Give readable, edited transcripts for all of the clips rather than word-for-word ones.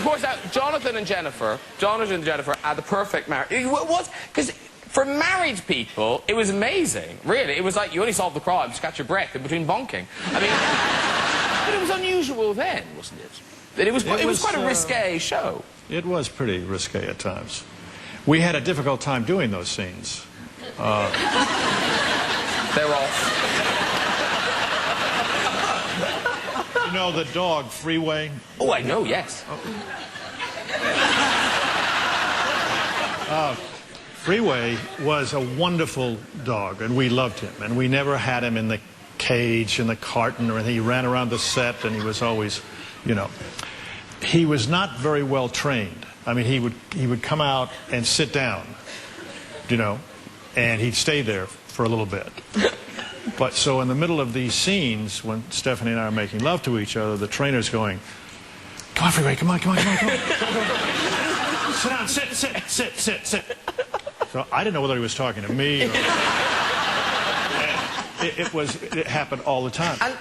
of course, Jonathan and Jennifer are the perfect marriage. It was, because for married people, it was amazing, really. It was like you only solved the crime, just catch your breath in between bonking. I mean, but it was unusual then, wasn't it? That it was quite a risque show. It was pretty risque at times. We had a difficult time doing those scenes. They're off. You know the dog, Freeway? Oh, I know, yes. Freeway was a wonderful dog, and we loved him. And we never had him in the cage, in the carton, or anything. He ran around the set, and he was always, you know. He was not very well trained. I mean, he would come out and sit down, you know, and he'd stay there for a little bit. But so in the middle of these scenes, when Stefanie and I are making love to each other, the trainer's going, "Come on, Freeway, come on, come on, come on, come on. Sit down, sit. So I didn't know whether he was talking to me or... It happened all the time. And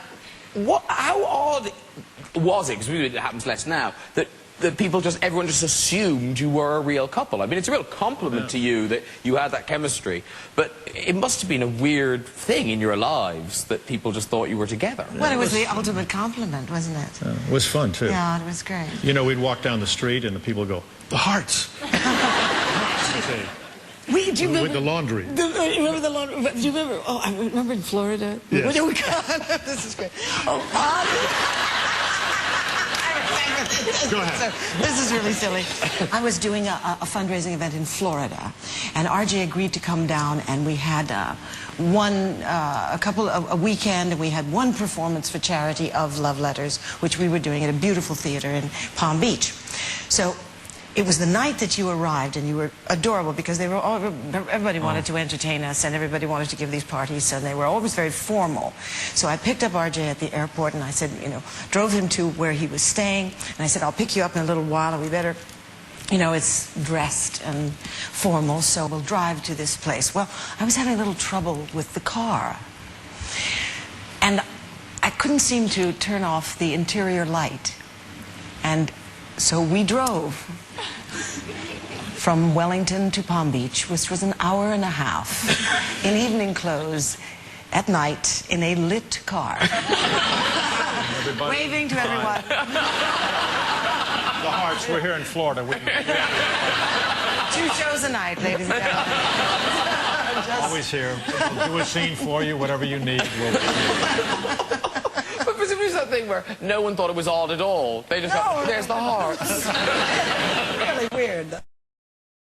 how odd was it, because it happens less now, that everyone just assumed you were a real couple? I mean, it's a real compliment to you that you had that chemistry, but it must have been a weird thing in your lives that people just thought you were together. Well, it was the ultimate compliment, wasn't it? It was fun, too. Yeah, it was great. You know, we'd walk down the street and the people would go, "The Hearts." Do you remember, with the laundry. Remember the laundry? Do you remember? Oh, I remember in Florida. Yes. Oh, God, this is great. Oh, Go ahead. This is really silly. I was doing a fundraising event in Florida, and RJ agreed to come down, and we had a weekend, and we had one performance for charity of Love Letters, which we were doing at a beautiful theater in Palm Beach. So it was the night that you arrived, and you were adorable because everybody wanted to entertain us, and everybody wanted to give these parties, and they were always very formal. So I picked up RJ at the airport, and I said, you know, drove him to where he was staying, and I said, "I'll pick you up in a little while, and we better, you know, it's dressed and formal, so we'll drive to this place." Well, I was having a little trouble with the car, and I couldn't seem to turn off the interior light, and so we drove from Wellington to Palm Beach, which was an hour and a half, in evening clothes, at night, in a lit car. Waving to everyone. The Hearts, we're here in Florida. 2 shows a night, ladies and gentlemen. Always here. We'll do a scene for you, whatever you need. We'll But presumably it's that thing where no one thought it was odd at all. They just thought, "There's the Hearts." Really weird.